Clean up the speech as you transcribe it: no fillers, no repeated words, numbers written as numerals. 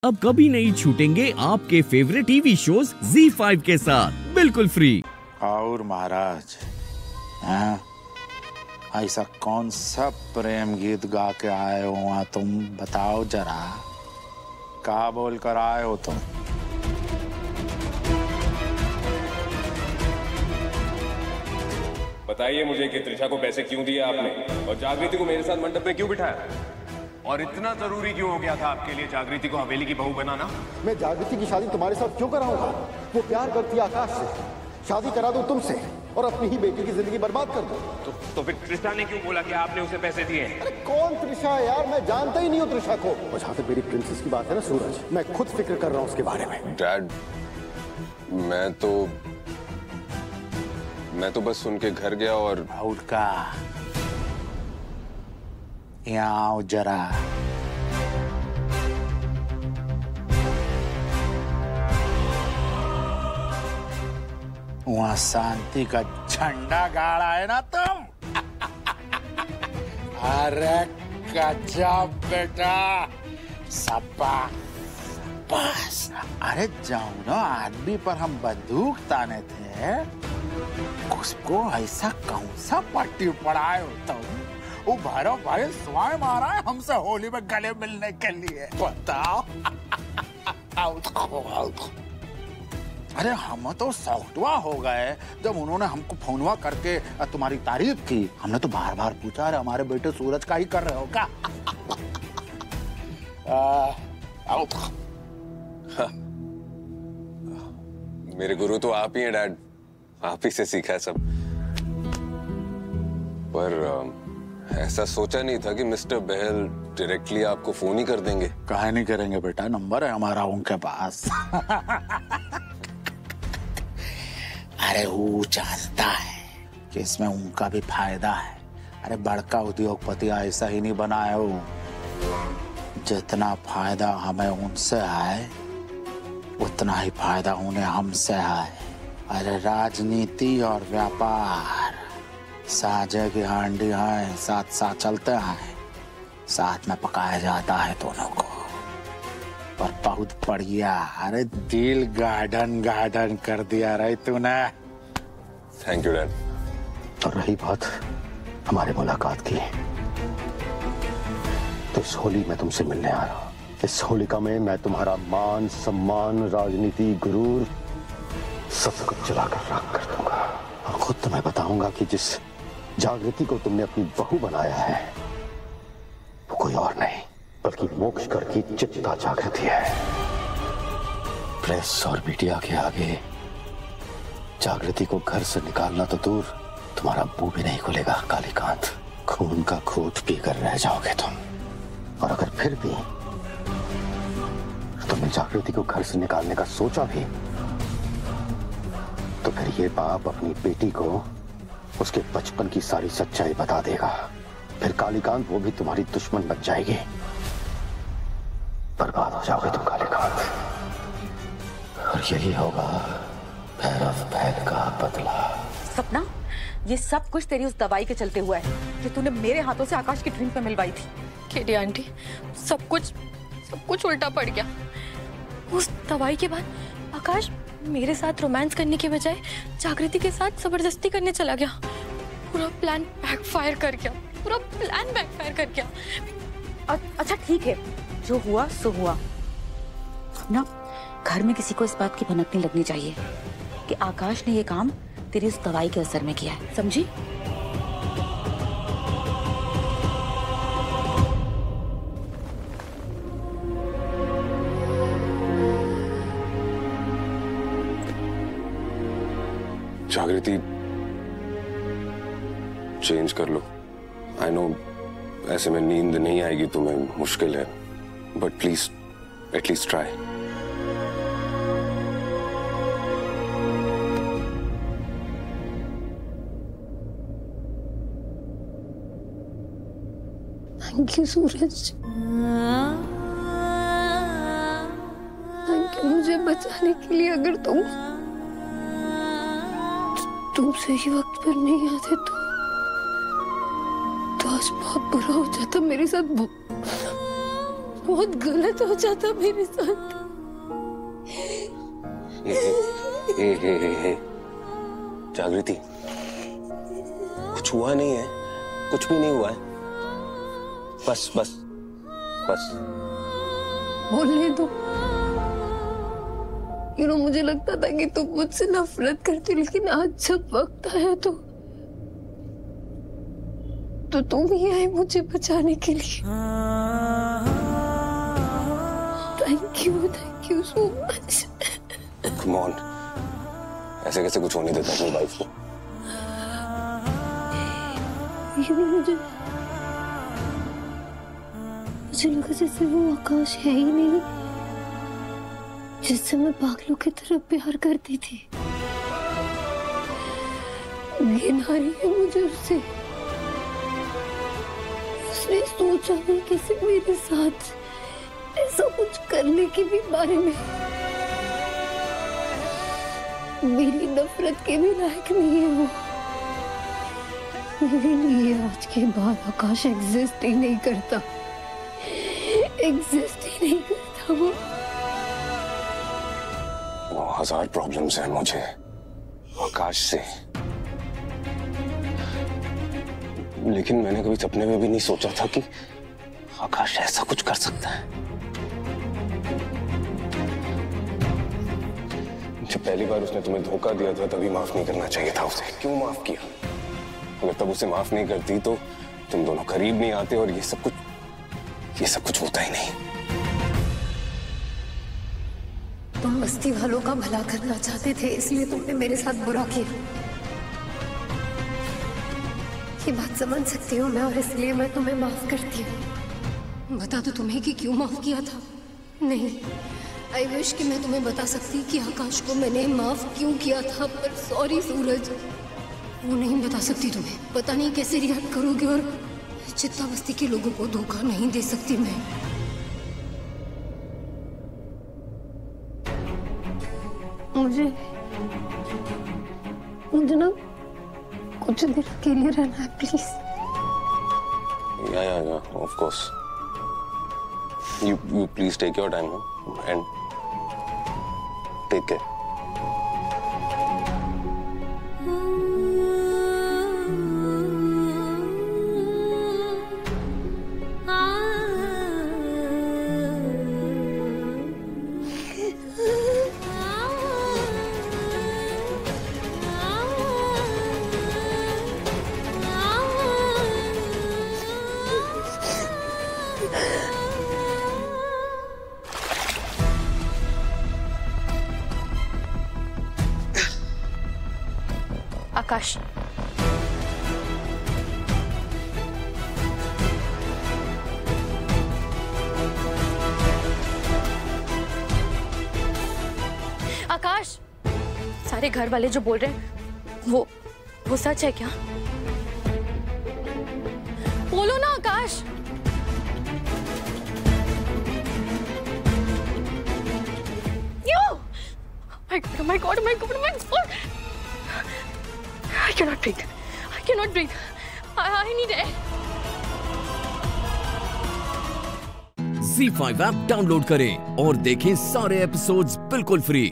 अब कभी नहीं छूटेंगे आपके फेवरेट टीवी शोज ZEE5 के साथ बिल्कुल फ्री। और महाराज, हाँ, ऐसा कौन सा प्रेम गीत गा के आए हो वहाँ, तुम बताओ जरा, क्या बोल कर आए हो तुम? बताइए मुझे कि त्रिशा को पैसे क्यों दिए आपने और जागृति को मेरे साथ मंडप में क्यों बिठाया? और इतना जरूरी क्यों हो गया था आपके लिए जागृति को हवेली की बहू बनाना? मैं जागृति की शादी तुम्हारे साथ क्यों कराऊंगा? वो प्यार करती है आकाश से, शादी करा दूं तुमसे और अपनी ही बेटी की जिंदगी बर्बाद कर दूं। तो फिर त्रिशा ने क्यों बोला कि आपने उसे पैसे दिए? अरे कौन त्रिशा है यार, मैं जानता ही नहीं हूँ त्रिशा को। और जहाँ तक मेरी प्रिंसेस की बात है ना सूरज, मैं खुद फिक्र कर रहा हूँ उसके बारे में। डैड, मैं तो बस उनके घर गया और का यहाँ आओ जरा। वहाँ शांति का झंडा गाड़ा है ना तुम? अरे गजब बेटा, सपा बस। अरे जाओ ना, आदमी पर हम बंदूक ताने थे, उसको ऐसा कौन सा पट्टी पड़ाए हो तुम? वो भैरव भाई स्वयं आ रहा है हमसे होली में गले मिलने के लिए, बताओ। अरे हम तो सौटवा हो गए जब उन्होंने हमको फोनवा करके तुम्हारी तारीफ की। हमने तो बार बार पूछा, अरे हमारे बेटे सूरज का ही कर रहे हो क्या? मेरे गुरु तो आप ही हैं डैड, आप ही से सीखा है सब। पर ऐसा सोचा नहीं था कि मिस्टर बहल डायरेक्टली आपको फोन ही कर देंगे। काहे नहीं करेंगे बेटा, नंबर है हमारा उनके पास। अरे वो जानता है कि इसमें उनका भी फायदा है। अरे बड़का उद्योगपति ऐसा ही नहीं बना है वो, जितना फायदा हमें उनसे है उतना ही फायदा उन्हें हमसे है। अरे राजनीति और व्यापार साझे की हांडी है, साथ साथ चलते हैं, साथ में पकाया जाता है दोनों को। पर बहुत बढ़िया, अरे दिल गार्डन गार्डन कर दिया रे तूने। Thank you dad. और रही बात हमारे मुलाकात की, तो इस होली में तुमसे मिलने आ रहा हूं। इस होलिका में मैं तुम्हारा मान सम्मान, राजनीति, गुरूर सब कुछ जलाकर राख कर दूंगा। और खुद तुम्हें बताऊंगा कि जिस जागृति को तुमने अपनी बहू बनाया है वो कोई और नहीं बल्कि मोक्षगढ़ की चित्ता जागृति है। प्रेस और मीडिया के आगे जागृति को घर से निकालना तो दूर, तुम्हारा मुंह भी नहीं खुलेगा कालीकांत। खून का घूंट पीकर रह जाओगे तुम। और अगर फिर भी तुमने जागृति को घर से निकालने का सोचा भी, तो फिर ये बाप अपनी बेटी को उसके बचपन की सारी सच्चाई बता देगा। फिर कालीकांत वो भी तुम्हारी दुश्मन बन जाएगी। बर्बाद हो जाओगे तुम कालीकांत। और यही होगा भैरव बहल का बदला। सपना, ये सब कुछ तेरी उस दवाई के चलते हुआ है जो तूने मेरे हाथों से आकाश की ड्रिंक में मिलवाई थी। केडी आंटी, सब कुछ उल्टा पड़ गया। उस दवाई के बाद आकाश मेरे साथ रोमांस करने के बजाय जागृति के साथ जबरदस्ती करने चला गया। पूरा प्लान बैकफायर कर गया। अच्छा ठीक है, जो हुआ सो हुआ। ना घर में किसी को इस बात की भनक नहीं लगनी चाहिए कि आकाश ने ये काम तेरी उस दवाई के असर में किया है, समझी? जागृति, चेंज कर लो। आई नो ऐसे में नींद नहीं आएगी तुम्हें, मुश्किल है, but please at least try. Thank you Suraj, thank you मुझे बचाने के लिए। अगर तुम सही वक्त पर नहीं आते तो आज बहुत बुरा हो जाता मेरे साथ। बहुत गलत हो जाता मेरे साथ। हे जागृति, कुछ हुआ नहीं है, कुछ भी नहीं हुआ है। बस बस बस बोलने दो। मुझे लगता था कि तुम मुझसे नफरत करती, लेकिन आज जब वक्त आया तो तुम ही आए मुझे बचाने के लिए। Thank you so much. Come on, ऐसे कैसे कुछ होने देता अपनी वाइफ को? मुझे लगा जैसे वो आकाश है ही नहीं जिससे मैं पागलों की तरह प्यार करती थी। घिन आ रही है मुझे उससे। उसने सोचा भी कैसे मेरे साथ ऐसा कुछ करने के भी बारे में। मेरी नफरत के भी लायक नहीं है वो। मेरे लिए आज के बाद आकाश एग्जिस्ट ही नहीं करता। एग्जिस्ट ही नहीं करता वो। 1000 प्रॉब्लम्स हैं मुझे आकाश से, लेकिन मैंने कभी सपने में भी नहीं सोचा था कि आकाश ऐसा कुछ कर सकता है। जब पहली बार उसने तुम्हें धोखा दिया था तभी माफ नहीं करना चाहिए था उसे। क्यों माफ किया? अगर तब उसे माफ नहीं करती तो तुम दोनों करीब नहीं आते और ये सब कुछ होता ही नहीं। तुम बस्ती वालों का भला करना चाहते थे, इसलिए तुमने मेरे साथ बुरा किया। ये बात समझ सकती हूँ मैं, और इसलिए मैं तुम्हें माफ करती हूँ। बता दो तुम्हें कि क्यों माफ किया था? नहीं, आई विश कि मैं तुम्हें बता सकती कि आकाश को मैंने माफ क्यों किया था, पर सॉरी सूरज, वो नहीं बता सकती तुम्हें। पता नहीं कैसे रिएक्ट करोगे, और चित्ता बस्ती के लोगों को धोखा नहीं दे सकती मैं। मुझे ना कुछ देर अकेले रहना है प्लीज। या of course. You please take your time and take care. आकाश, आकाश, सारे घर वाले जो बोल रहे हैं वो सच है क्या? बोलो ना आकाश। My God! I cannot breathe. I need air. ZEE5 app download करें और देखें सारे एपिसोड्स बिल्कुल फ्री।